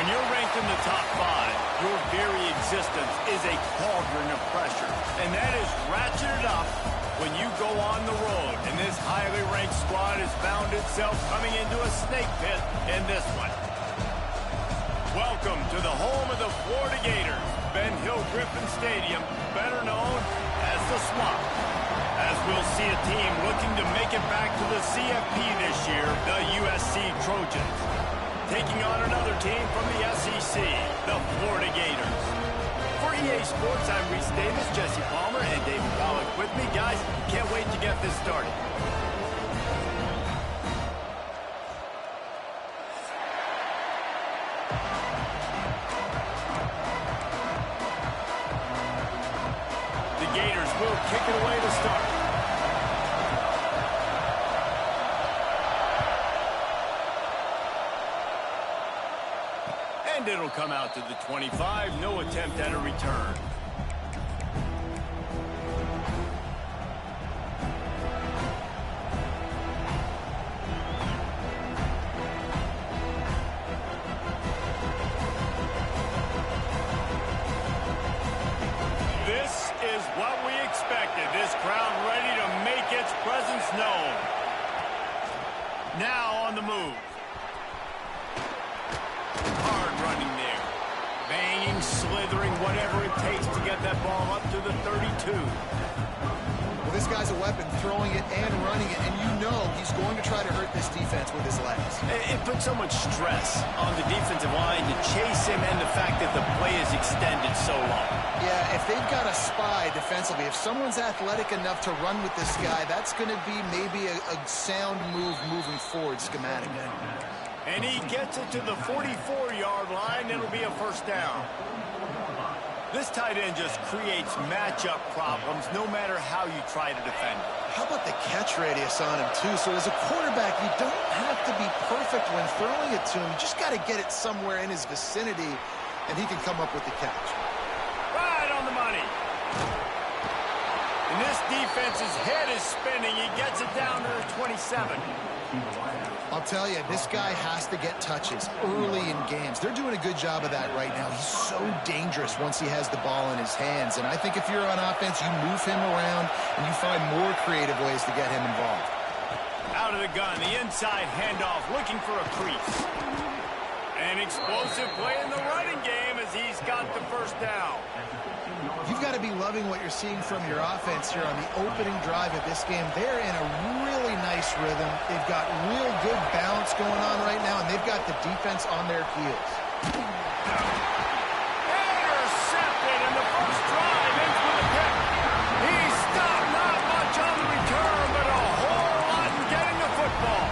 you're ranked in the top 5, your very existence is a cauldron of pressure. And that is ratcheted up when you go on the road. And this highly ranked squad has found itself coming into a snake pit in this one. Welcome to the home of the Florida Gators, Ben Hill Griffin Stadium, better known as the Swamp. As we'll see a team looking to make it back to the CFB this year, the USC Trojans. Taking on another team from the SEC, the Florida Gators. For EA Sports, I'm Reese Davis, Jesse Palmer, and David Pollock with me. Guys, can't wait to get this started. The Gators will kick it away to start. And it'll come out to the 25. No attempt at a return. This is what we expected. This crowd ready to make its presence known. Now on the move. Hard running there. Banging, slithering, whatever it takes to get that ball up to the 32. Well, this guy's a weapon, throwing it and running it, and you know he's going to try to hurt this defense with his legs. It puts so much stress on the defensive line to chase him, and the fact that the play is extended so long. Yeah, if they've got a spy defensively, if someone's athletic enough to run with this guy, that's going to be maybe a sound move moving forward schematically. And he gets it to the 44-yard line. It'll be a first down. This tight end just creates matchup problems no matter how you try to defend it. How about the catch radius on him, too? So as a quarterback, you don't have to be perfect when throwing it to him. You just got to get it somewhere in his vicinity, and he can come up with the catch. Right on the money. And this defense's head is spinning. He gets it down to the 27. I'll tell you, this guy has to get touches early in games. They're doing a good job of that right now. He's so dangerous once he has the ball in his hands. And I think if you're on offense, you move him around and you find more creative ways to get him involved. Out of the gun, the inside handoff, looking for a crease. An explosive play in the running game as he's got the first down. You've got to be loving what you're seeing from your offense here on the opening drive of this game. They're in a really nice rhythm. They've got real good balance going on right now, and they've got the defense on their heels. Intercepted in the first drive into the pick. He stopped not much on the return, but a whole lot in getting the football.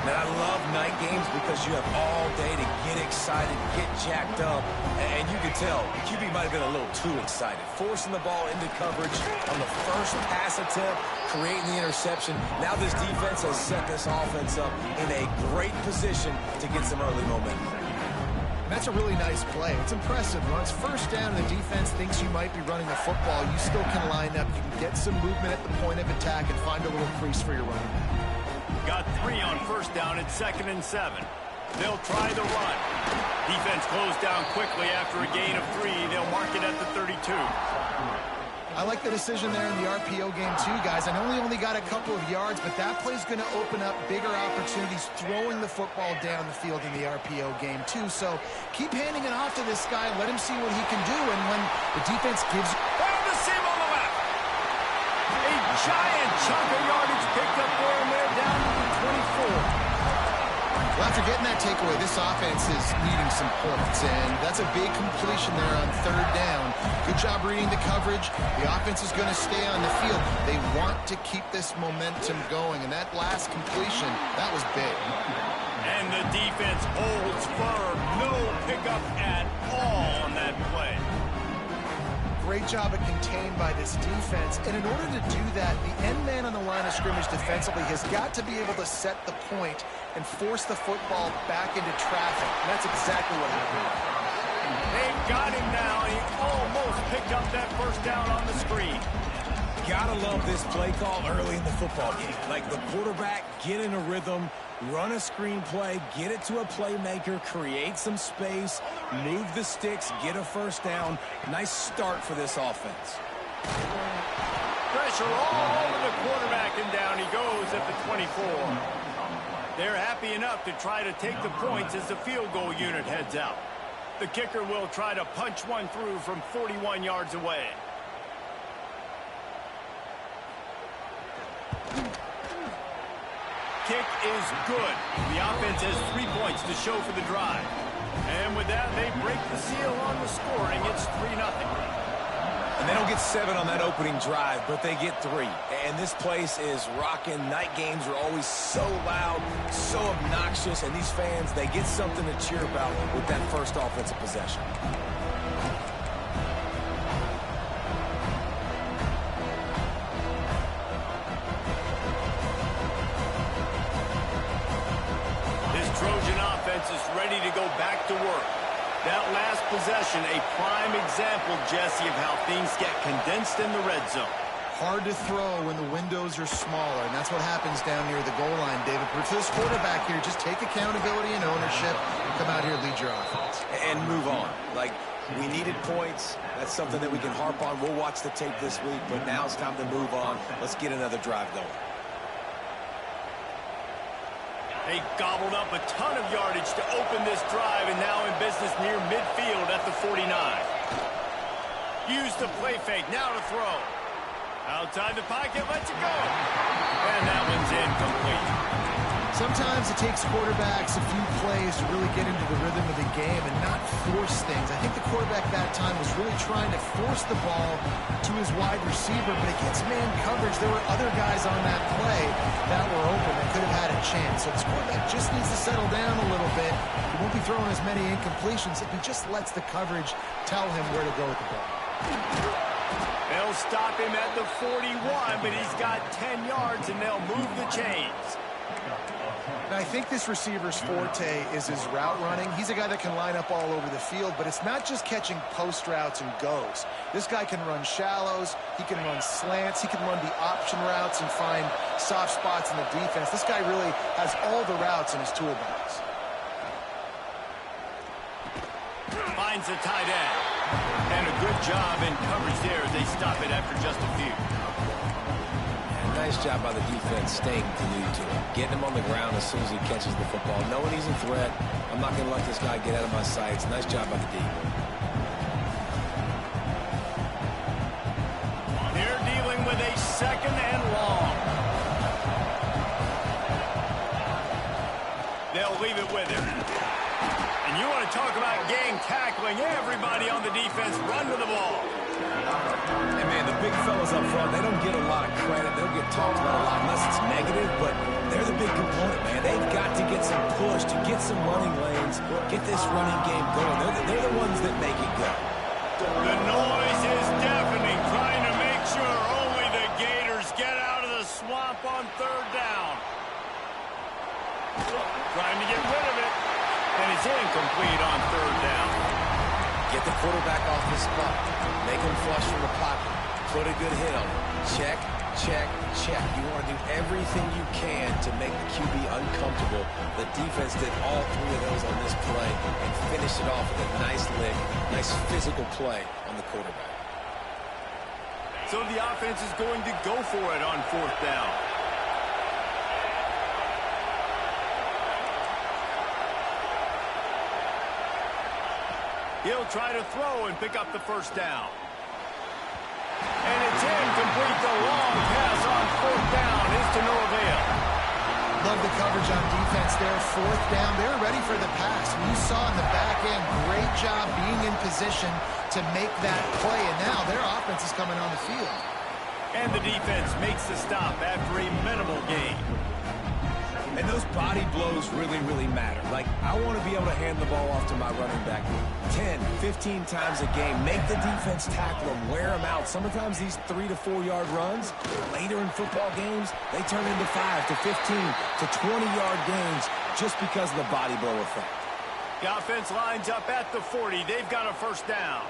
Man, I love night games because you have all day to get excited, get jacked up, and you can tell QB might have been a little too excited. Forcing the ball into coverage on the first pass attempt, creating the interception. Now this defense has set this offense up in a great position to get some early momentum. That's a really nice play. It's impressive. Once first down and the defense thinks you might be running the football, you still can line up. You can get some movement at the point of attack and find a little crease for your running back. Got 3 on first down at 2nd and 7. They'll try the run. Defense closed down quickly after a gain of 3. They'll mark it at the 32. I like the decision there in the RPO game too, guys. I know he only got a couple of yards, but that play's going to open up bigger opportunities throwing the football down the field in the RPO game too. So keep handing it off to this guy. Let him see what he can do. And when the defense gives you... Found the seam on the left. A giant chunk of yardage picked up for him there down to the 24. Well, after getting that takeaway, this offense is needing some points, and that's a big completion there on 3rd down. Good job reading the coverage. The offense is going to stay on the field. They want to keep this momentum going, and that last completion, that was big. And the defense holds firm. No pickup at all on that play. Great job at contained by this defense. And in order to do that, the end man on the line of scrimmage defensively has got to be able to set the point and force the football back into traffic. And that's exactly what happened. They've got him now. He almost picked up that first down on the screen. Gotta love this play call early in the football game. Like the quarterback, get in a rhythm, run a screen play, get it to a playmaker, create some space, move the sticks, get a first down. Nice start for this offense. Pressure all over the quarterback, and down he goes at the 24. They're happy enough to try to take the points as the field goal unit heads out. The kicker will try to punch one through from 41 yards away. Kick is good. The offense has 3 points to show for the drive. And with that, they break the seal on the scoring. It's 3-0. And they don't get 7 on that opening drive, but they get 3. And this place is rocking. Night games are always so loud, so obnoxious, and these fans, they get something to cheer about with that first offensive possession. This Trojan offense is ready to go back to work. That last possession, a prime example, Jesse, of how things get condensed in the red zone. Hard to throw when the windows are smaller, and that's what happens down near the goal line, David. But for this quarterback here, just take accountability and ownership and come out here and lead your offense. And move on. Like, we needed points. That's something that we can harp on. We'll watch the tape this week, but now it's time to move on. Let's get another drive going. They gobbled up a ton of yardage to open this drive, and now in business near midfield at the 49. Use the play fake, now to throw. Outside the pocket, lets it go. And that one's incomplete. Sometimes it takes quarterbacks a few plays to really get into the rhythm of the game and not force things. I think the quarterback that time was really trying to force the ball to his wide receiver, but against man coverage, there were other guys on that play that were open that could have had a chance. So this quarterback just needs to settle down a little bit. He won't be throwing as many incompletions if he just lets the coverage tell him where to go with the ball. They'll stop him at the 41, but he's got 10 yards, and they'll move the chains. And I think this receiver's forte is his route running. He's a guy that can line up all over the field, but it's not just catching post routes and goes. This guy can run shallows, he can run slants, he can run the option routes and find soft spots in the defense. This guy really has all the routes in his toolbox. Finds the tight end. And a good job in coverage there as they stop it after just a few. Nice job by the defense staying glued to him. Getting him on the ground as soon as he catches the football. Knowing he's a threat. I'm not going to let this guy get out of my sights. Nice job by the D. They're dealing with a 2nd and long. They'll leave it with him. And you want to talk about gang tackling. Everybody on the defense run to the ball. And man, the big fellas up front, they don't get a lot of credit. They don't get talked about a lot unless it's negative, but they're the big component, man. They've got to get some push, to get some running lanes, get this running game going. They're the ones that make it go. The noise is deafening, trying to make sure only the Gators get out of the swamp on 3rd down. Trying to get rid of it, and it's incomplete on 3rd down. Get the quarterback off the spot. Make him flush from the pocket. Put a good hit on him. Check, check, check. You want to do everything you can to make the QB uncomfortable. The defense did all 3 of those on this play and finished it off with a nice lick, nice physical play on the quarterback. So the offense is going to go for it on 4th down. He'll try to throw and pick up the 1st down. And it's incomplete. The long pass on 4th down is to no avail. Love the coverage on defense there. 4th down. They're ready for the pass. You saw in the back end, great job being in position to make that play. And now their offense is coming on the field. And the defense makes the stop after a minimal gain. And those body blows really, really matter. Like, I want to be able to hand the ball off to my running back 10, 15 times a game. Make the defense tackle them, wear them out. Sometimes these 3 to 4 yard runs, later in football games, they turn into 5 to 15 to 20-yard gains just because of the body blow effect. The offense lines up at the 40. They've got a 1st down.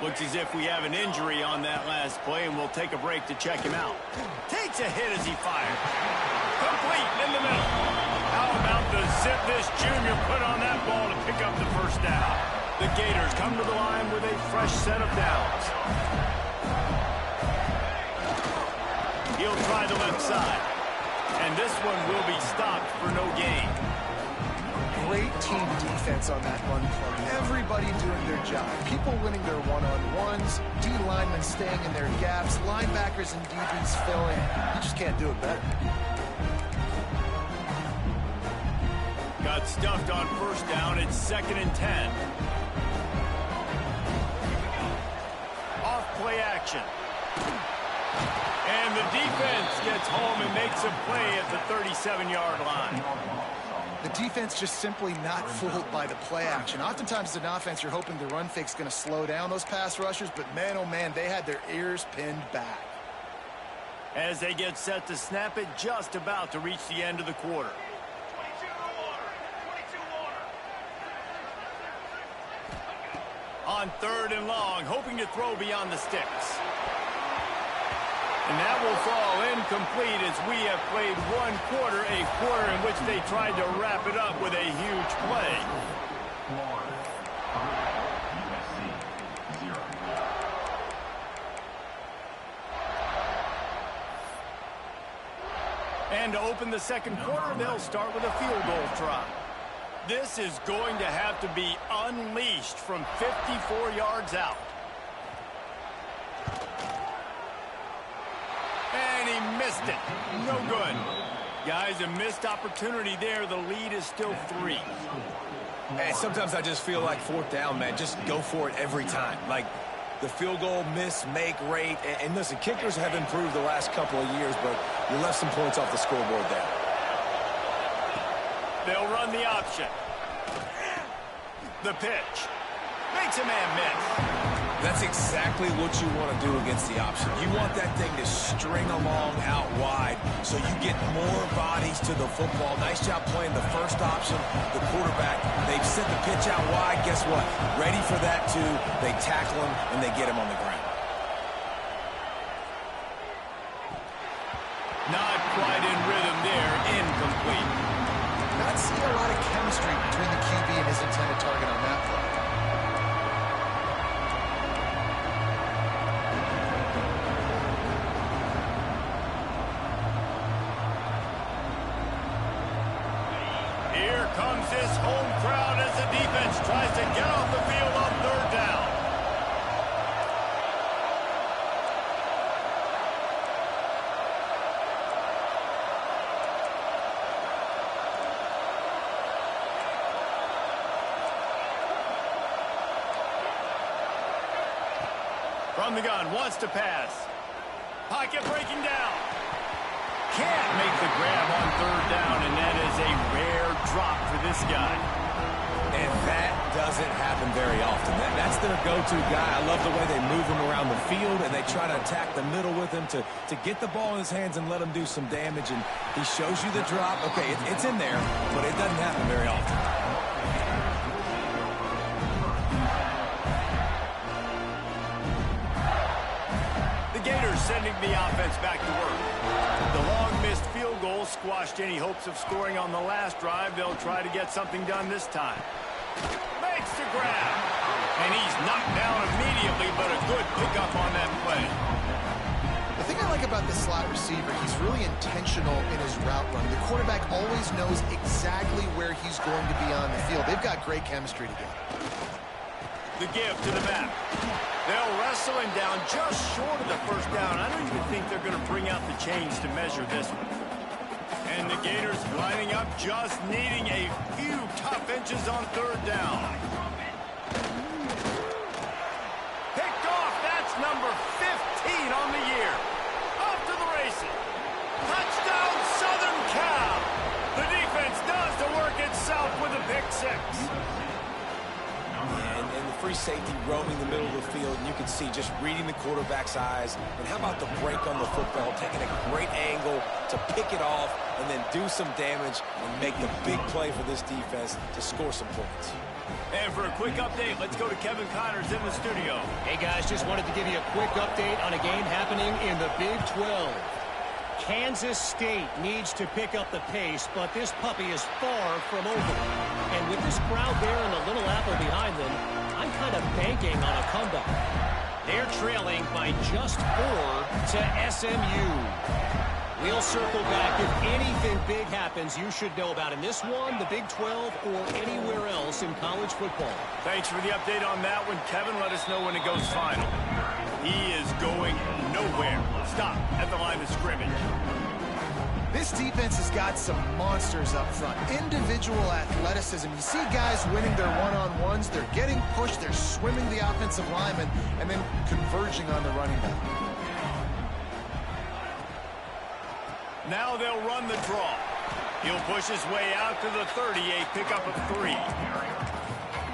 Looks as if we have an injury on that last play, and we'll take a break to check him out. Takes a hit as he fired. Complete in the middle. How about the zip this junior put on that ball to pick up the first down? The Gators come to the line with a fresh set of downs. He'll try the left side. And this one will be stopped for no gain. Great team defense on that run play. Everybody doing their job. People winning their one-on-ones, D linemen staying in their gaps, linebackers and DBs filling. You just can't do it better. Got stuffed on first down. It's 2nd and 10. Off play action. And the defense gets home and makes a play at the 37-yard line. The defense just simply not fooled by the play action. Oftentimes as an offense, you're hoping the run fake's going to slow down those pass rushers, but man, oh man, they had their ears pinned back. As they get set to snap it, just about to reach the end of the quarter. On 3rd and long, hoping to throw beyond the sticks. And that will fall incomplete as we have played one quarter, a quarter in which they tried to wrap it up with a huge play. And to open the second quarter, they'll start with a field goal try. This is going to have to be unleashed from 54 yards out. And he missed it. No good. Guys, a missed opportunity there. The lead is still 3. Man, sometimes I just feel like 4th down, man. Just go for it every time. Like the field goal miss-make rate. And listen, kickers have improved the last couple of years, but you left some points off the scoreboard there. They'll run the option. The pitch. Makes a man miss. That's exactly what you want to do against the option. You want that thing to string along out wide so you get more bodies to the football. Nice job playing the first option, the quarterback. They've sent the pitch out wide. Guess what? Ready for that, too. They tackle him, and they get him on the ground. Not quite in rhythm there. Incomplete. Not seeing a lot of chemistry between the QB and his intended target on that play. Here comes this home crowd as the defense tries to get off the field on 3rd down. From the gun, wants to pass. Pocket breaking down. Can't make the grab on 3rd down, and that is a rare drop for this guy. And that doesn't happen very often. That's their go-to guy. I love the way they move him around the field, and they try to attack the middle with him to get the ball in his hands and let him do some damage. And he shows you the drop. Okay, it's in there, but it doesn't happen very often. The Gators sending the offense back to work. The long missed field goal squashed any hopes of scoring on the last drive. They'll try to get something done this time. Makes the grab. And he's knocked down immediately, but a good pickup on that play. The thing I like about this slot receiver, he's really intentional in his route running. The quarterback always knows exactly where he's going to be on the field. They've got great chemistry together. The give to the back. They'll wrestle him down just short of the first down. I don't even think they're going to bring out the chains to measure this one. And the Gators lining up, just needing a few tough inches on 3rd down. Picked off. That's number 15 on the year. Off to the races. Touchdown, Southern Cal. The defense does the work itself with a pick 6. And the free safety roaming the middle of the field, and you can see just reading the quarterback's eyes. And how about the break on the football, taking a great angle to pick it off and then do some damage and make the big play for this defense to score some points. And for a quick update, let's go to Kevin Connors in the studio. Hey, guys, just wanted to give you a quick update on a game happening in the Big 12. Kansas State needs to pick up the pace, but this puppy is far from over. And with this crowd there and the Little Apple behind them, I'm kind of banking on a comeback. They're trailing by just 4 to SMU. We'll circle back. If anything big happens, you should know about in this one, the Big 12, or anywhere else in college football. Thanks for the update on that one, Kevin. Let us know when it goes final. He is going nowhere. Stop at the line of scrimmage. This defense has got some monsters up front. Individual athleticism. You see guys winning their one-on-ones. They're getting pushed. They're swimming the offensive lineman and then converging on the running back. Now they'll run the draw. He'll push his way out to the 38, pick up a 3.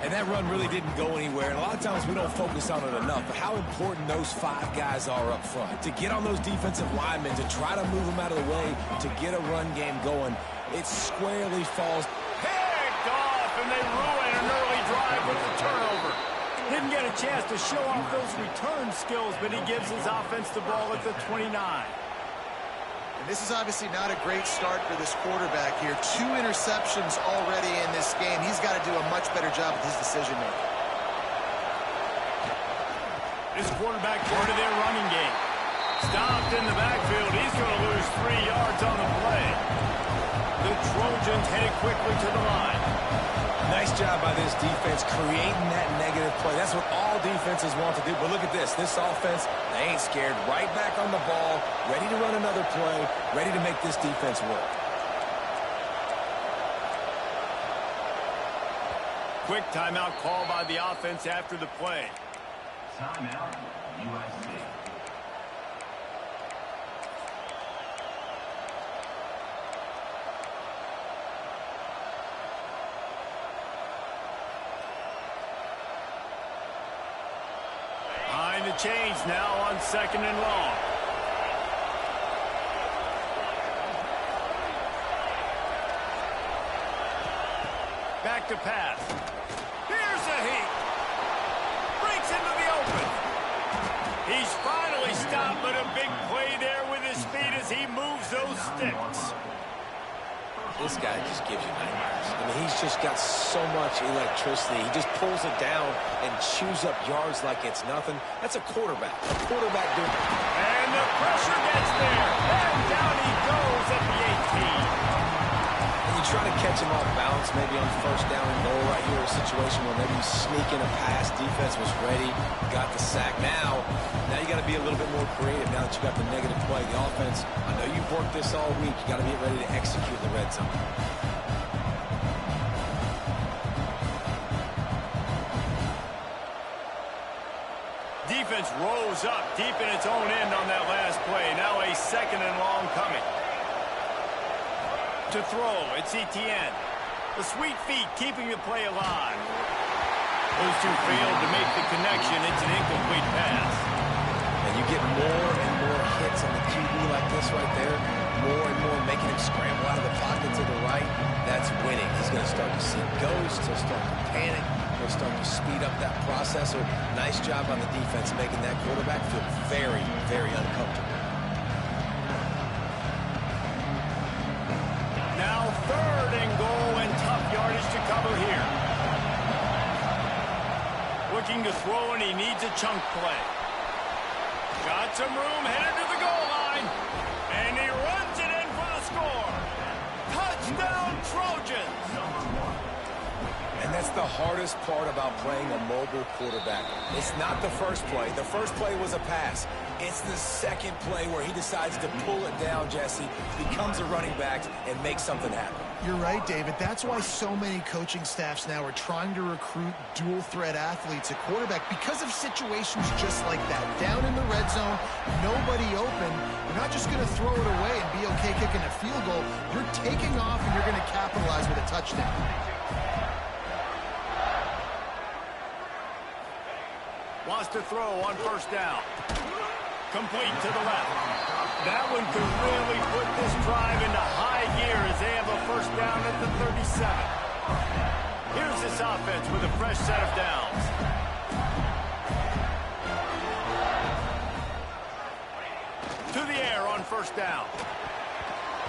And that run really didn't go anywhere. And a lot of times we don't focus on it enough, but how important those 5 guys are up front. To get on those defensive linemen, to try to move them out of the way, to get a run game going, it squarely falls. Picked off, and they ruin an early drive with the turnover. Didn't get a chance to show off those return skills, but he gives his offense the ball at the 29. And this is obviously not a great start for this quarterback here. 2 interceptions already in this game. He's got to do a much better job with his decision-making. This quarterback part of their running game. Stopped in the backfield. He's going to lose 3 yards on the play. The Trojans headed quickly to the line. Nice job by this defense creating that negative play. That's what all defenses want to do. But look at this. This offense, they ain't scared. Right back on the ball, ready to run another play, ready to make this defense work. Quick timeout call by the offense after the play. Timeout, USC. Behind the chains now on 2nd and long. Back to pass. Here's a heat. Breaks into the open. He's finally stopped, but a big play there with his speed as he moves those sticks. This guy just gives you nightmares. I mean, he's just got so much electricity. He just pulls it down and chews up yards like it's nothing. That's a quarterback. A quarterback doing it. And the pressure gets there. And down he goes at the 18. And you try to catch him off balance, maybe on 1st down and goal right here, a situation where maybe you sneak in a pass, defense was ready, got the sack. Now you got to be a little bit more creative now that you got the negative play. The offense, I know you've worked this all week. You got to get ready to execute the red zone. Defense rose up deep in its own end on that last play. Now a 2nd and long coming. To throw, it's Etienne. The sweet feet keeping the play alive. Those two failed to make the connection. It's an incomplete pass. And you get more and more hits on the QB like this right there. More and more making him scramble out of the pocket to the right. That's winning. He's going to start to see ghosts. He'll start to panic. He'll start to speed up that process. So nice job on the defense making that quarterback feel very, very uncomfortable. Now 3rd and goal and tough yardage to cover here. Looking to throw, and he needs a chunk play. Got some room, headed to the goal line. And he runs it in for the score. Touchdown, Trojans. And that's the hardest part about playing a mobile quarterback. It's not the first play. The first play was a pass. It's the second play where he decides to pull it down, Jesse, becomes a running back, and makes something happen. You're right, David. That's why so many coaching staffs now are trying to recruit dual-threat athletes at quarterback because of situations just like that. Down in the red zone, nobody open. You're not just going to throw it away and be okay kicking a field goal. You're taking off, and you're going to capitalize with a touchdown. wants to throw on first down. Complete to the left. That one could really put this drive into high gear as they have a first down at the 37. Here's this offense with a fresh set of downs. To the air on first down.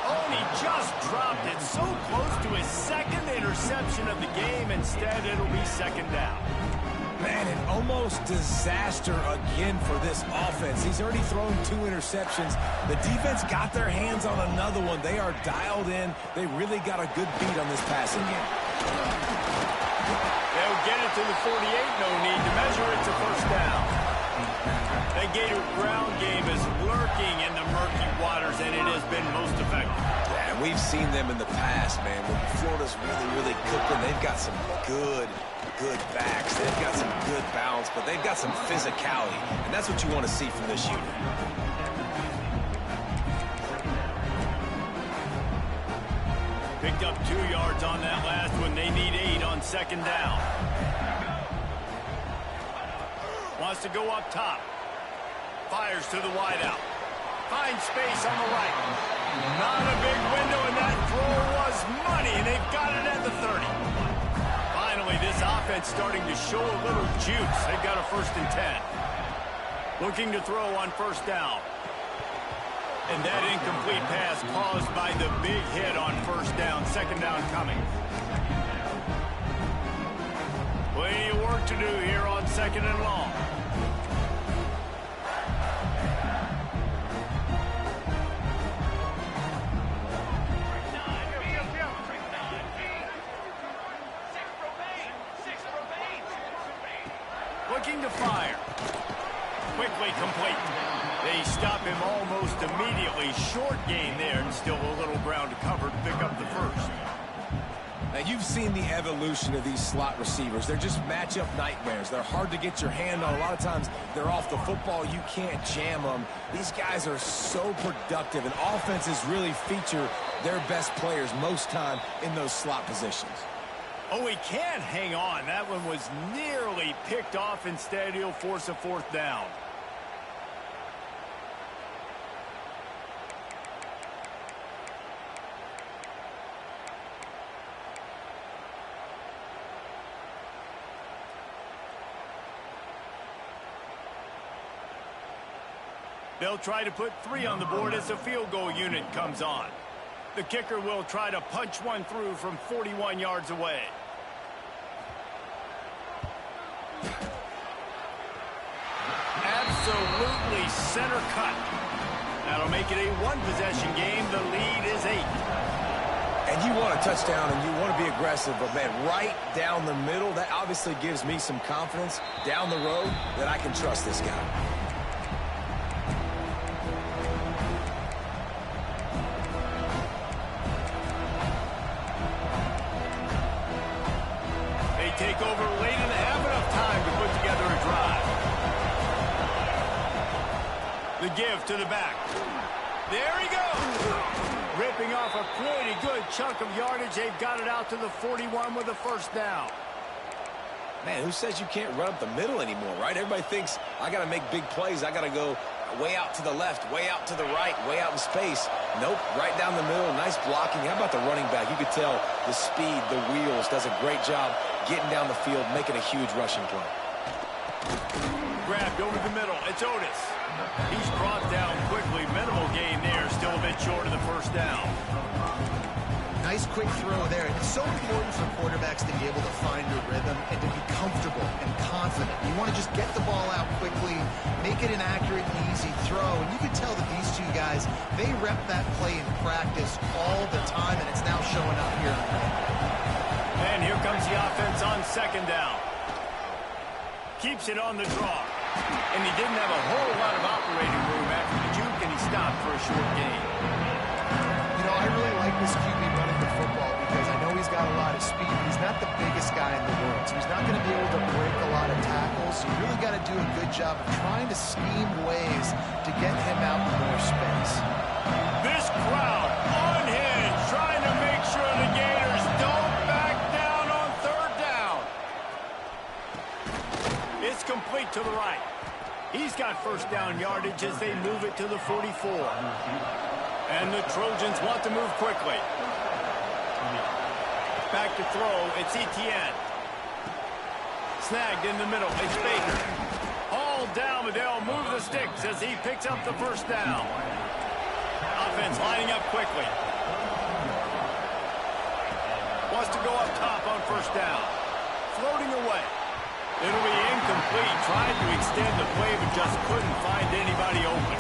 Oh, and he just dropped it so close to his second interception of the game. Instead, it'll be second down. Man, an almost disaster again for this offense. He's already thrown 2 interceptions. The defense got their hands on another one. They are dialed in. They really got a good beat on this passing game. They'll get it to the 48. No need to measure it to first down. That Gator ground game is lurking in the murky waters, and it has been most effective. Yeah, and we've seen them in the past, man. When Florida's really cooking, they've got some good backs. They've got some good balance, but they've got some physicality, and that's what you want to see from this unit. Picked up 2 yards on that last one. They need 8 on second down. Wants to go up top. Fires to the wideout. Finds space on the right. Not a big window, and that throw was money, and they've got it at the 30. Finally, this offense starting to show a little juice. They've got a 1st and 10. Looking to throw on first down. And that incomplete pass caused by the big hit on first down. Second down coming. Plenty of work to do here on second and long. Looking to fire. Quickly complete. They stop him almost immediately. Short gain there, and still a little ground to cover to pick up the first. Now, you've seen the evolution of these slot receivers. They're just matchup nightmares. They're hard to get your hand on. A lot of times, they're off the football. You can't jam them. These guys are so productive, and offenses really feature their best players most time in those slot positions. Oh, he can't hang on. That one was nearly picked off. Instead, he'll force a 4th down. They'll try to put 3 on the board as the field goal unit comes on. The kicker will try to punch one through from 41 yards away. Absolutely center cut. That'll make it a 1-possession game. The lead is 8. And you want a touchdown and you want to be aggressive, but, man, right down the middle, that obviously gives me some confidence down the road that I can trust this guy. Take over late and have enough time to put together a drive. The give to the back. There he goes. Ripping off a pretty good chunk of yardage. They've got it out to the 41 with a 1st down. Man, who says you can't run up the middle anymore, right? Everybody thinks I got to make big plays. I got to go way out to the left, way out to the right, way out in space. Nope, right down the middle. Nice blocking. How about the running back? You could tell the speed, the wheels, does a great job getting down the field, making a huge rushing play. Grabbed over the middle. It's Otis. He's brought down quickly. Minimal gain there. Still a bit short of the 1st down. Nice quick throw there. It's so important for quarterbacks to be able to find a rhythm and to be comfortable and confident. You want to just get the ball out quickly, make it an accurate and easy throw. And you can tell that these 2 guys, they rep that play in practice all the time, and it's now showing up here. And here comes the offense on second down. Keeps it on the draw. And he didn't have a whole lot of operating room after the juke, and he stopped for a short gain. You know, I really like this QB running the football because I know he's got a lot of speed. He's not the biggest guy in the world, so he's not going to be able to break a lot of tackles. So you really got to do a good job of trying to scheme ways to get him out in more space. This crowd unhinged, trying to make sure the Gators don't back down on 3rd down. It's complete straight to the right. He's got first down yardage as they move it to the 44. And the Trojans want to move quickly. Back to throw, it's Etienne. Snagged in the middle, it's Baker. All down, but they'll move the sticks as he picks up the first down. Offense lining up quickly. Wants to go up top on first down. Floating away. It'll be incomplete. Tried to extend the play, but just couldn't find anybody open.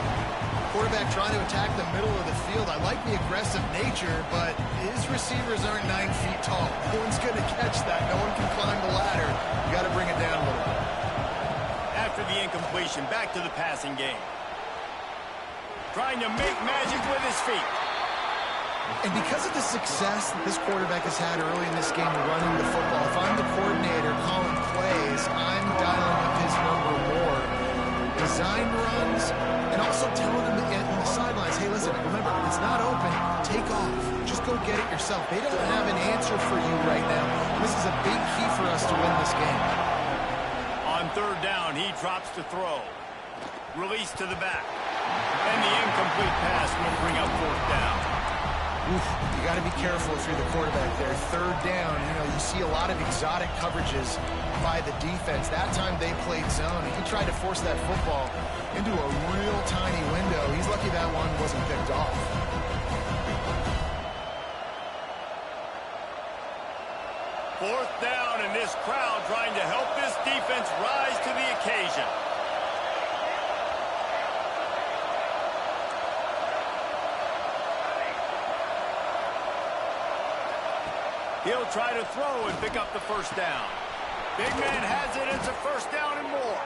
Quarterback trying to attack the middle of the field. I like the aggressive nature, but his receivers aren't 9 feet tall. No one's going to catch that. No one can climb the ladder. You got to bring it down a little bit. After the incompletion, back to the passing game. Trying to make magic with his feet. And because of the success that this quarterback has had early in this game running the football, if I'm the coordinator calling plays, I'm dialing up his number more. Design runs, and also telling him on the sidelines, hey, listen, remember, it's not open. Take off. Just go get it yourself. They don't have an answer for you right now. This is a big key for us to win this game. On third down, he drops to throw. Release to the back. And the incomplete pass will bring up fourth down. Oof, you got to be careful if you're the quarterback there. Third down, you see a lot of exotic coverages by the defense. That time they played zone. He tried to force that football into a real tiny window. He's lucky that one wasn't picked off. Fourth down, and this crowd trying to help this defense rise to the occasion. He'll try to throw and pick up the first down. Big man has it. It's a first down and more.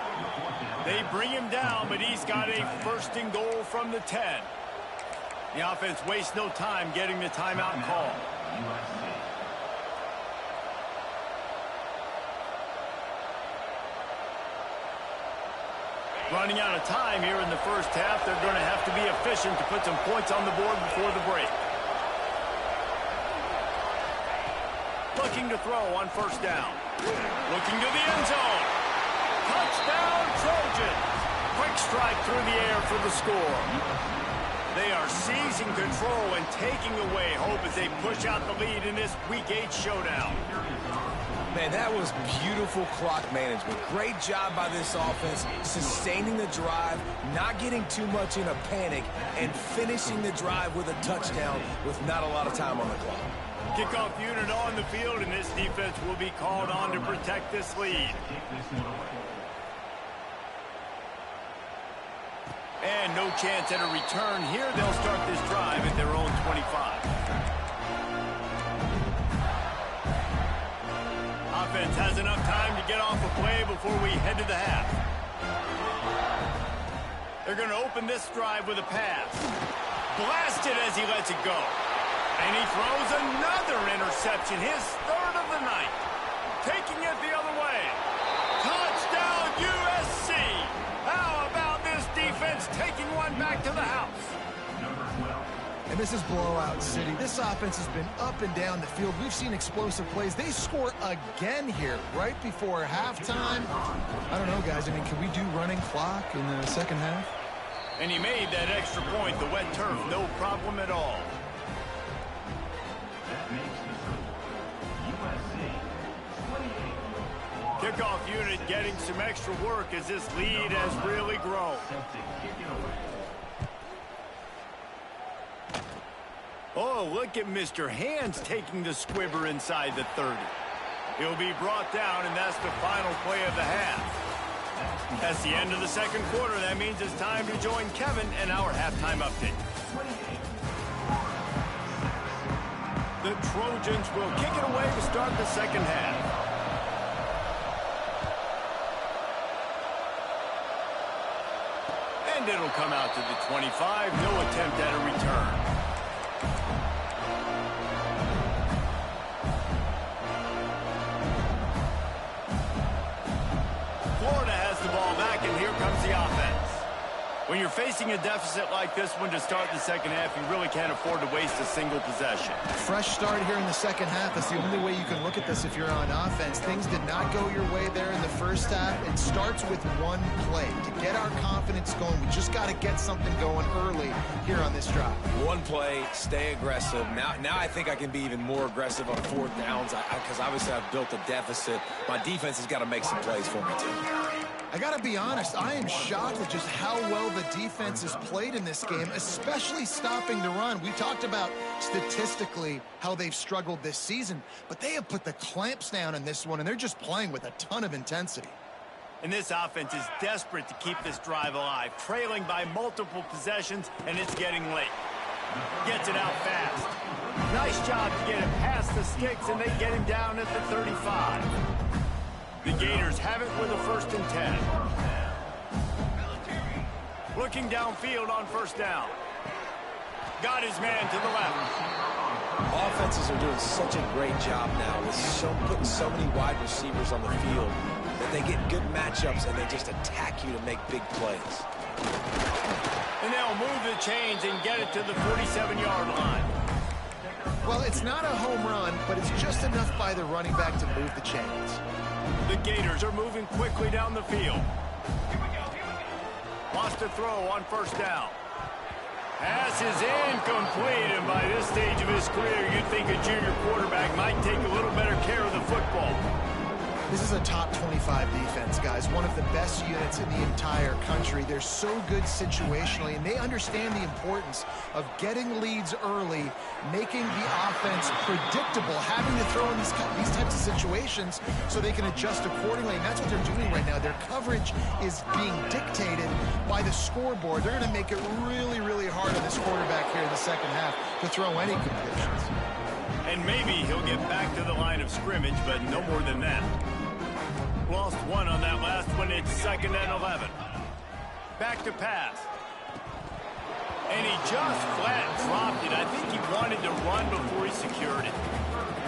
They bring him down, but he's got a first and goal from the 10. The offense wastes no time getting the timeout call. Running out of time here in the first half. They're going to have to be efficient to put some points on the board before the break. Looking to throw on first down. Looking to the end zone. Touchdown, Trojans. Quick strike through the air for the score. They are seizing control and taking away hope as they push out the lead in this Week 8 showdown. Man, that was beautiful clock management. Great job by this offense, sustaining the drive, not getting too much in a panic, and finishing the drive with a touchdown with not a lot of time on the clock. Kickoff unit on the field, and this defense will be called on to protect this lead. And no chance at a return here. They'll start this drive at their own 25. Offense has enough time to get off a play before we head to the half. They're going to open this drive with a pass. Blasted as he lets it go. And he throws another interception, his third of the night. Taking it the other way. Touchdown, USC. How about this defense taking one back to the house? And this is blowout city. This offense has been up and down the field. We've seen explosive plays. They score again here right before halftime. I don't know, guys. I mean, can we do running clock in the second half? And he made that extra point, the wet turf, no problem at all. Kickoff unit getting some extra work as this lead has really grown. Oh, look at Mr. Hands taking the squibber inside the 30. He'll be brought down, and that's the final play of the half. That's the end of the second quarter. That means it's time to join Kevin and our halftime update. The Trojans will kick it away to start the second half. And it'll come out to the 25. No attempt at a return. Florida has the ball back, and here comes the offense. When you're facing a deficit like this one to start the second half, you really can't afford to waste a single possession. Fresh start here in the second half. That's the only way you can look at this if you're on offense. Things did not go your way there in the first half. It starts with one play. To get our confidence going, we just got to get something going early here on this drive. One play, stay aggressive. Now I think I can be even more aggressive on fourth downs because obviously I've built a deficit. My defense has got to make some plays for me too. I got to be honest, I am shocked at just how well the defense has played in this game, especially stopping the run. We talked about statistically how they've struggled this season, but they have put the clamps down in this one, and they're just playing with a ton of intensity. And this offense is desperate to keep this drive alive, trailing by multiple possessions, and it's getting late. Gets it out fast. Nice job to get it past the sticks, and they get him down at the 35. The Gators have it with a 1st and 10. Looking downfield on first down. Got his man to the left. Offenses are doing such a great job now with putting so many wide receivers on the field that they get good matchups and they just attack you to make big plays. And they'll move the chains and get it to the 47-yard line. Well, it's not a home run, but it's just enough by the running back to move the chains. The Gators are moving quickly down the field. Wants to throw on first down. Pass is incomplete, and by this stage of his career, you'd think a junior quarterback might take a little better care of the football. This is a top 25 defense, guys. One of the best units in the entire country. They're so good situationally, and they understand the importance of getting leads early, making the offense predictable, having to throw in these types of situations so they can adjust accordingly, and that's what they're doing right now. Their coverage is being dictated by the scoreboard. They're going to make it really, really hard on this quarterback here in the second half to throw any completions. And maybe he'll get back to the line of scrimmage, but no more than that. Lost one on that last one. It's 2nd and 11. Back to pass. And he just flat dropped it. I think he wanted to run before he secured it.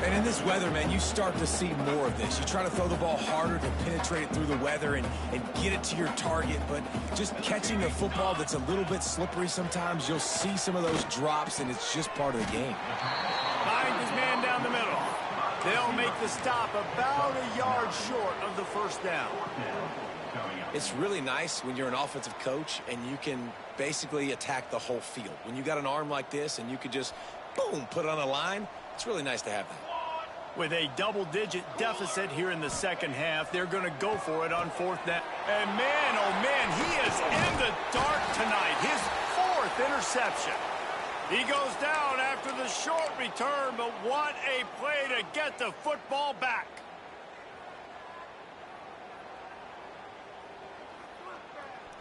And in this weather, man, you start to see more of this. You try to throw the ball harder to penetrate it through the weather and get it to your target, but just catching a football that's a little bit slippery sometimes, you'll see some of those drops, and it's just part of the game. Finds his man down the middle. They'll make the stop about a yard short of the first down. It's really nice when you're an offensive coach and you can basically attack the whole field. When you got an arm like this and you could just, boom, put it on a line, it's really nice to have that. With a double-digit deficit here in the second half, they're going to go for it on 4th down. And man, oh man, he is in the dark tonight. His 4th interception. He goes down after the short return, but what a play to get the football back.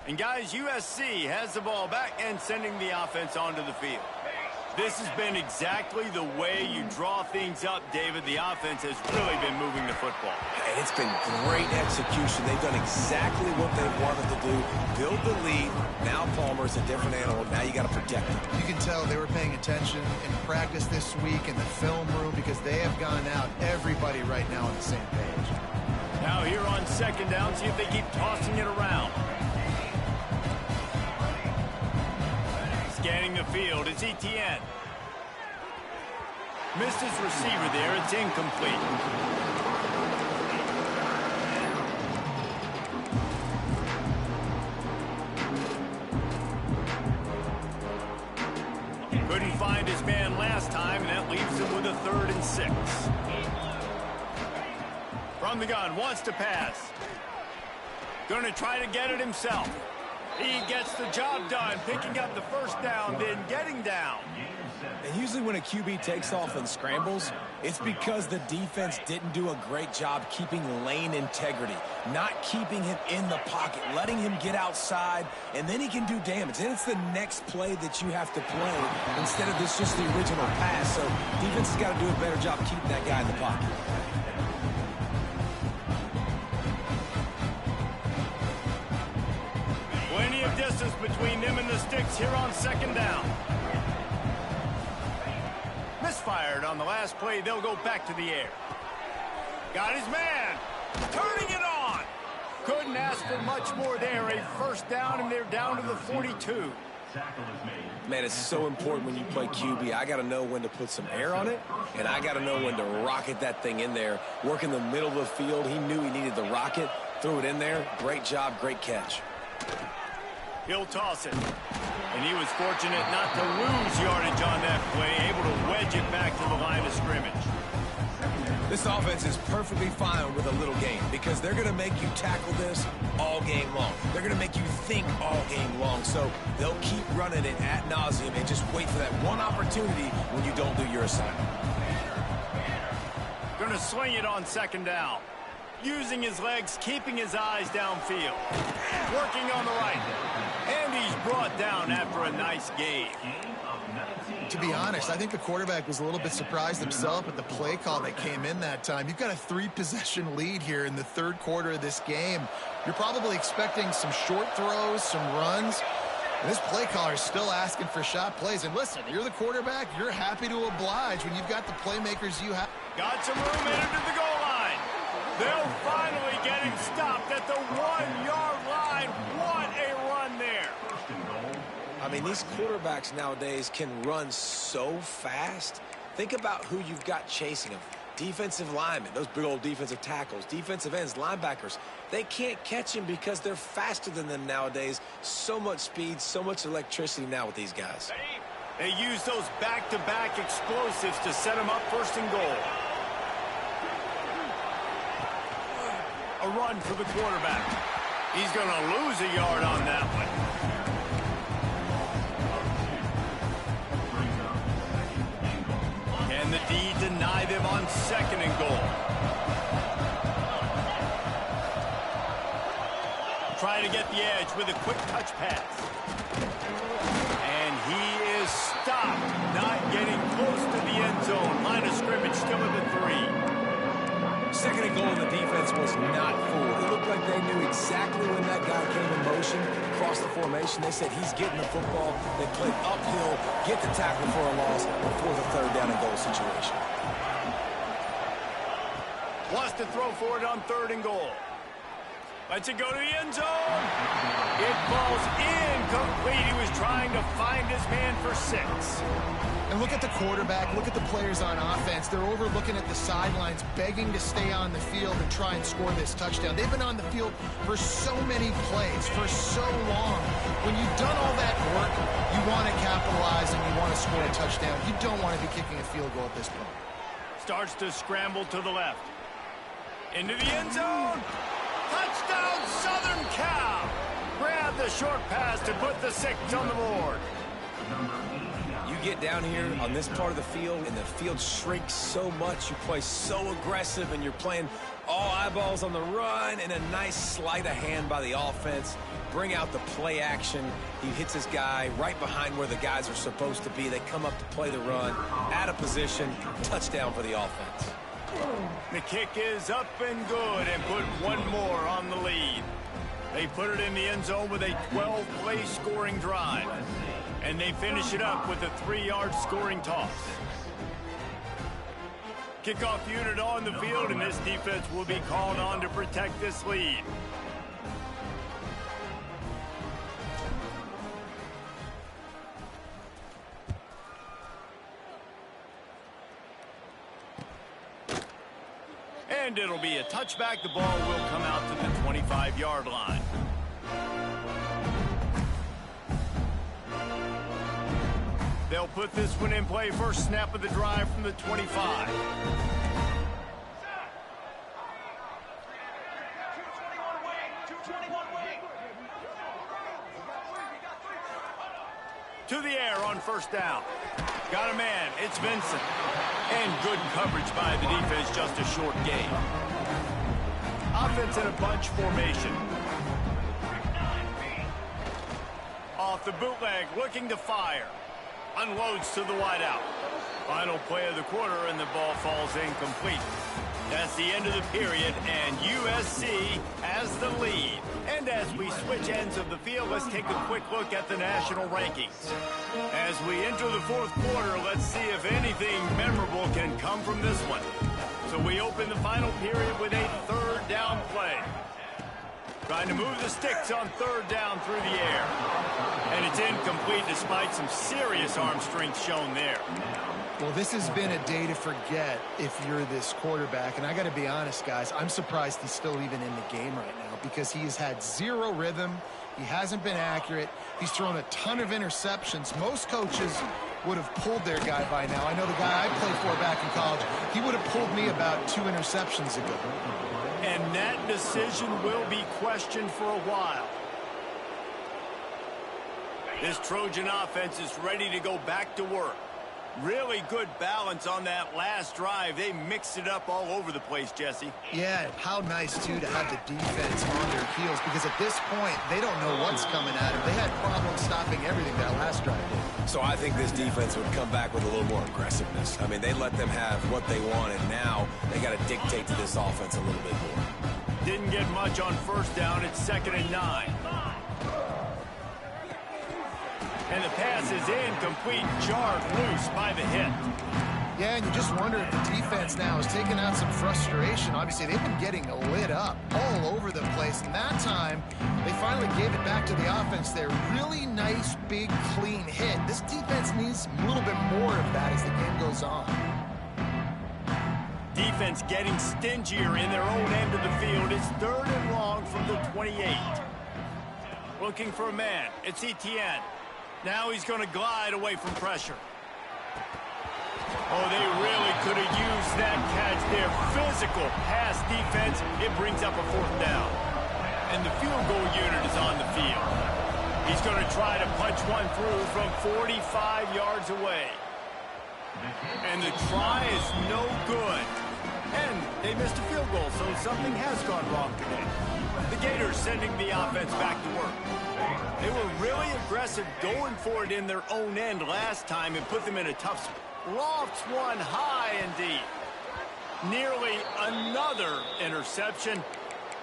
And guys, USC has the ball back and sending the offense onto the field. This has been exactly the way you draw things up, David. The offense has really been moving the football. And it's been great execution. They've done exactly what they wanted to do. Build the lead. Now Palmer's a different animal. Now you got to protect him. You can tell they were paying attention in practice this week in the film room because they have gone out, everybody right now on the same page. Now here on 2nd down, see if they keep tossing it around. Scanning the field, it's Etienne. Missed his receiver there, it's incomplete. Couldn't find his man last time, and that leaves him with a 3rd and 6. From the gun, wants to pass. Gonna try to get it himself. He gets the job done, picking up the first down, then getting down. And usually when a QB takes off and scrambles, it's because the defense didn't do a great job keeping lane integrity, not keeping him in the pocket, letting him get outside, and then he can do damage. And it's the next play that you have to play instead of this just the original pass. So defense has got to do a better job keeping that guy in the pocket. Plenty of distance between them and the sticks here on 2nd down. Misfired on the last play. They'll go back to the air. Got his man. Turning it on. Couldn't ask for much more there. A first down, and they're down to the 42. Man, it's so important when you play QB. I got to know when to put some air on it, and I got to know when to rocket that thing in there. Work in the middle of the field. He knew he needed the rocket. Threw it in there. Great job, great catch. He'll toss it. And he was fortunate not to lose yardage on that play, able to wedge it back to the line of scrimmage. This offense is perfectly fine with a little game because they're going to make you tackle this all game long. They're going to make you think all game long. So they'll keep running it ad nauseum and just wait for that one opportunity when you don't do your assignment. Going to swing it on second down. Using his legs, keeping his eyes downfield. Working on the right. And he's brought down after a nice game. To be honest, I think the quarterback was a little bit surprised himself at the play call that came in that time. You've got a 3-possession lead here in the third quarter of this game. You're probably expecting some short throws, some runs. And this play caller is still asking for shot plays. And listen, you're the quarterback. You're happy to oblige when you've got the playmakers you have. Got some room in into the goal line. They'll finally get him stopped at the 1-yard line. What a run there. I mean, these quarterbacks nowadays can run so fast. Think about who you've got chasing them. Defensive linemen, those big old defensive tackles, defensive ends, linebackers. They can't catch him because they're faster than them nowadays. So much speed, so much electricity now with these guys. They use those back-to-back explosives to set them up first and goal. A run for the quarterback. He's going to lose a yard on that one. And the D deny them on second and goal. Trying to get the edge with a quick touch pass. And he is stopped, not getting close to the end zone. Line of scrimmage still at the 3. Second and goal, and the defense was not fooled. It looked like they knew exactly when that guy came in motion, across the formation. They said he's getting the football. They played uphill, get the tackle for a loss before the third down and goal situation. Wants to throw for it on third and goal. Lets it go to the end zone. It falls incomplete. He was trying to find his man for 6. And look at the quarterback, look at the players on offense. They're overlooking at the sidelines, begging to stay on the field and try and score this touchdown. They've been on the field for so many plays, for so long. When you've done all that work, you want to capitalize and you want to score a touchdown. You don't want to be kicking a field goal at this point. Starts to scramble to the left. Into the end zone. Touchdown, Southern Cal. Grab the short pass to put the 6 on the board. You get down here on this part of the field, and the field shrinks so much. You play so aggressive, and you're playing all eyeballs on the run, and a nice sleight of hand by the offense. Bring out the play action. He hits his guy right behind where the guys are supposed to be. They come up to play the run, out of position, touchdown for the offense. The kick is up and good, and put one more on the lead. They put it in the end zone with a 12-play scoring drive. And they finish it up with a 3-yard scoring toss. Kickoff unit on the field, and this defense will be called on to protect this lead. And it'll be a touchback. The ball will come out to the 25-yard line. They'll put this one in play. First snap of the drive from the 25. To the air on first down. Got a man. It's Vincent. And good coverage by the defense. Just a short gain. Offense in a bunch formation. Off the bootleg, looking to fire. Unloads to the wideout. Final play of the quarter, and the ball falls incomplete. That's the end of the period, and USC has the lead. And as we switch ends of the field, let's take a quick look at the national rankings. As we enter the fourth quarter, let's see if anything memorable can come from this one. So we open the final period with a third down play. Trying to move the sticks on third down through the air. And it's incomplete despite some serious arm strength shown there. Well, this has been a day to forget if you're this quarterback. And I got to be honest, guys, I'm surprised he's still even in the game right now because he has had zero rhythm. He hasn't been accurate. He's thrown a ton of interceptions. Most coaches would have pulled their guy by now. I know the guy I played for back in college, he would have pulled me about 2 interceptions ago. And that decision will be questioned for a while. This Trojan offense is ready to go back to work. Really good balance on that last drive. They mixed it up all over the place, Jesse. Yeah, how nice, too, to have the defense on their heels because at this point, they don't know what's coming at them. They had problems stopping everything that last drive did. So I think this defense would come back with a little more aggressiveness. I mean, they let them have what they want, and now they got to dictate to this offense a little bit more. Didn't get much on first down. It's 2nd and 9. And the pass is incomplete, jarred loose by the hit. Yeah, and you just wonder if the defense now is taking out some frustration. Obviously, they've been getting lit up all over the place. And that time, they finally gave it back to the offense there. Really nice, big, clean hit. This defense needs a little bit more of that as the game goes on. Defense getting stingier in their own end of the field. It's 3rd and long from the 28. Looking for a man. It's Etienne. Now he's going to glide away from pressure. Oh, they really could have used that catch there. Physical pass defense. It brings up a 4th down. And the field goal unit is on the field. He's going to try to punch one through from 45 yards away. And the try is no good. And they missed a field goal, so something has gone wrong today. The Gators sending the offense back to work. They were really aggressive going for it in their own end last time and put them in a tough spot. Lofts one high and deep. Nearly another interception.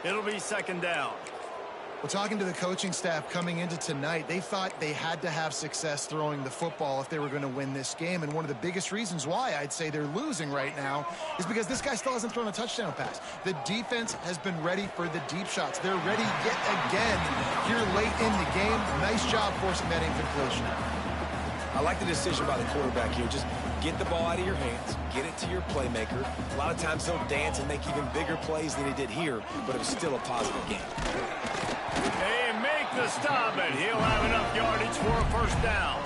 It'll be 2nd down. Well, talking to the coaching staff coming into tonight, they thought they had to have success throwing the football if they were going to win this game. And one of the biggest reasons why I'd say they're losing right now is because this guy still hasn't thrown a touchdown pass. The defense has been ready for the deep shots. They're ready yet again here late in the game. Nice job forcing that incompletion. I like the decision by the quarterback here. Just get the ball out of your hands, get it to your playmaker. A lot of times he'll dance and make even bigger plays than he did here, but it was still a positive game. They make the stop, and he'll have enough yardage for a 1st down.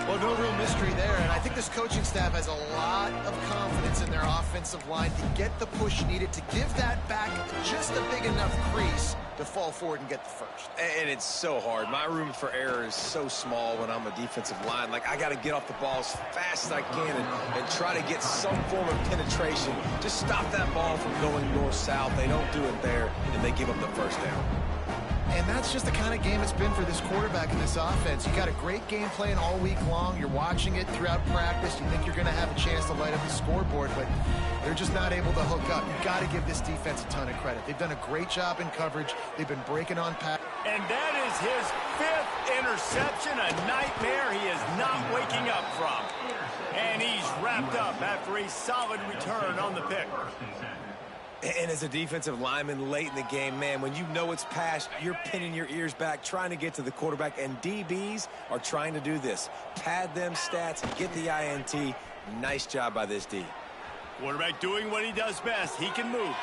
Well, no real mystery there, and I think this coaching staff has a lot of confidence in their offensive line to get the push needed to give that back just a big enough crease to fall forward and get the 1st. And it's so hard. My room for error is so small when I'm a defensive line. Like, I got to get off the ball as fast as I can and try to get some form of penetration. Just stop that ball from going north-south. They don't do it there, and they give up the 1st down. And that's just the kind of game it's been for this quarterback in this offense. You got a great game plan all week long. You're watching it throughout practice. You think you're going to have a chance to light up the scoreboard, but they're just not able to hook up. You've got to give this defense a ton of credit. They've done a great job in coverage. They've been breaking on pass. And that is his 5th interception, a nightmare he is not waking up from. And he's wrapped up after a solid return on the pick. And as a defensive lineman late in the game, man, when you know it's past, you're pinning your ears back, trying to get to the quarterback, and DBs are trying to do this. Pad them stats and get the INT. Nice job by this D. Quarterback doing what he does best. He can move.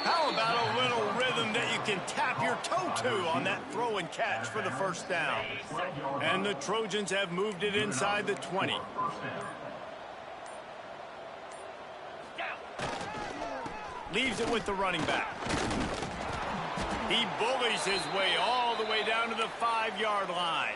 How about a little rhythm that you can tap your toe to on that throw and catch for the 1st down? And the Trojans have moved it inside the 20. Leaves it with the running back. He bullies his way all the way down to the 5-yard line.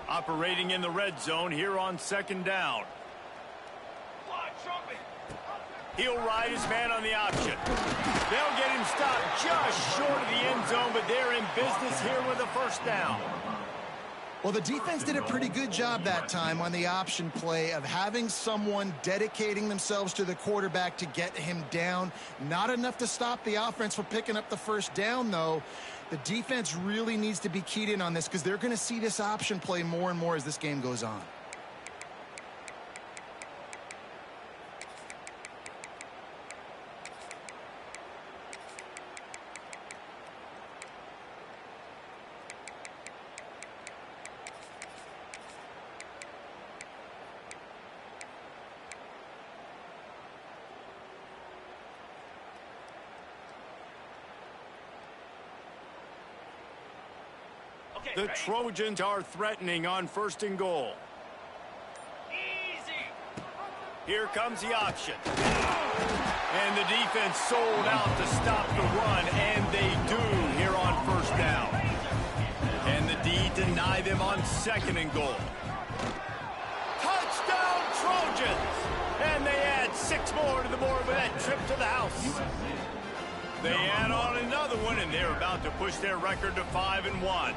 Operating in the red zone here on 2nd down. He'll ride his man on the option. They'll get him stopped just short of the end zone, but they're in business here with a 1st down. Well, the defense did a pretty good job that time on the option play of having someone dedicating themselves to the quarterback to get him down. Not enough to stop the offense from picking up the 1st down, though. The defense really needs to be keyed in on this because they're going to see this option play more and more as this game goes on. The Trojans are threatening on 1st and goal. Easy. Here comes the option. And the defense sold out to stop the run, and they do here on 1st down. And the D deny them on 2nd and goal. Touchdown Trojans! And they add 6 more to the board with that trip to the house. They add on another one, and they're about to push their record to 5-1.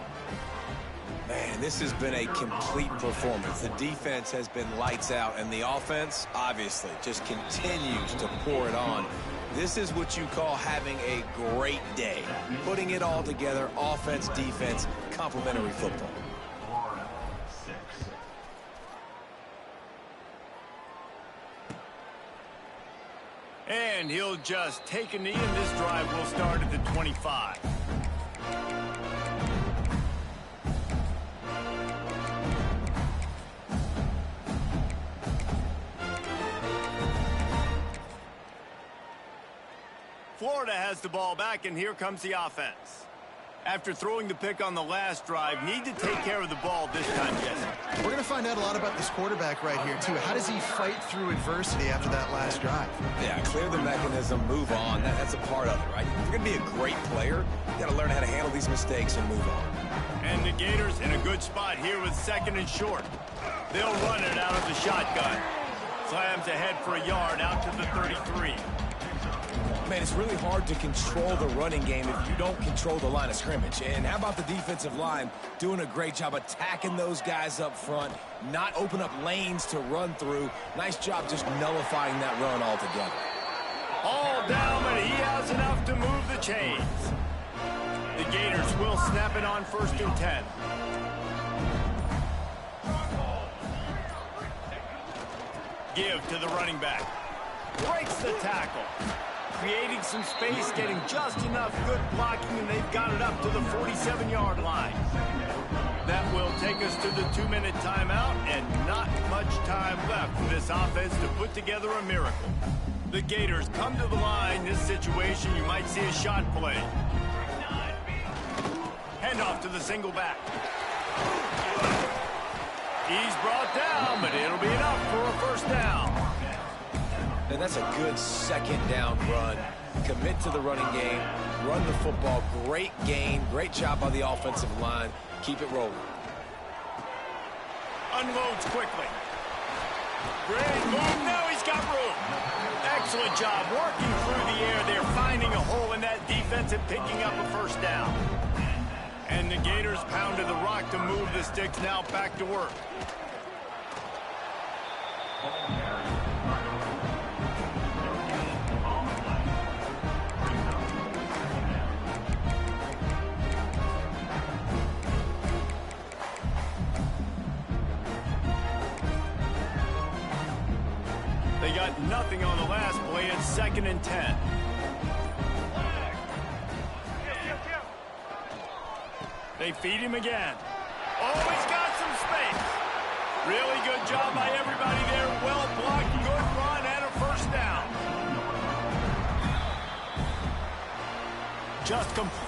Man, this has been a complete performance. The defense has been lights out, and the offense, obviously, just continues to pour it on. This is what you call having a great day. Putting it all together, offense, defense, complementary football. Florida 6. And he'll just take a knee, and this drive will start at the 25. Florida has the ball back, and here comes the offense. After throwing the pick on the last drive, need to take care of the ball this time, Jesse. We're going to find out a lot about this quarterback right here, too. How does he fight through adversity after that last drive? Yeah, clear the mechanism, move on. That's a part of it, right? If you're going to be a great player, you got to learn how to handle these mistakes and move on. And the Gators in a good spot here with 2nd and short. They'll run it out of the shotgun. Slams ahead for a yard out to the 33. Man, it's really hard to control the running game if you don't control the line of scrimmage. And how about the defensive line doing a great job attacking those guys up front, not open up lanes to run through. Nice job just nullifying that run altogether. All down, but he has enough to move the chains. The Gators will snap it on 1st and 10. Give to the running back. Breaks the tackle. Creating some space, getting just enough good blocking, and they've got it up to the 47-yard line. That will take us to the 2-minute timeout, and not much time left for this offense to put together a miracle. The Gators come to the line. This situation, you might see a shot play. Handoff to the single back. He's brought down, but it'll be enough for a 1st down. And that's a good 2nd down run. Commit to the running game, run the football, great gain, great job by the offensive line. Keep it rolling. Unloads quickly. Great move, now he's got room. Excellent job working through the air. They're finding a hole in that defense and picking up a 1st down. And the Gators pounded the rock to move the sticks, now back to work. They got nothing on the last play. It's 2nd and 10. They feed him again. Oh, he's got some space. Really good job by everybody there. Well blocked, good run, and a 1st down. Just complete.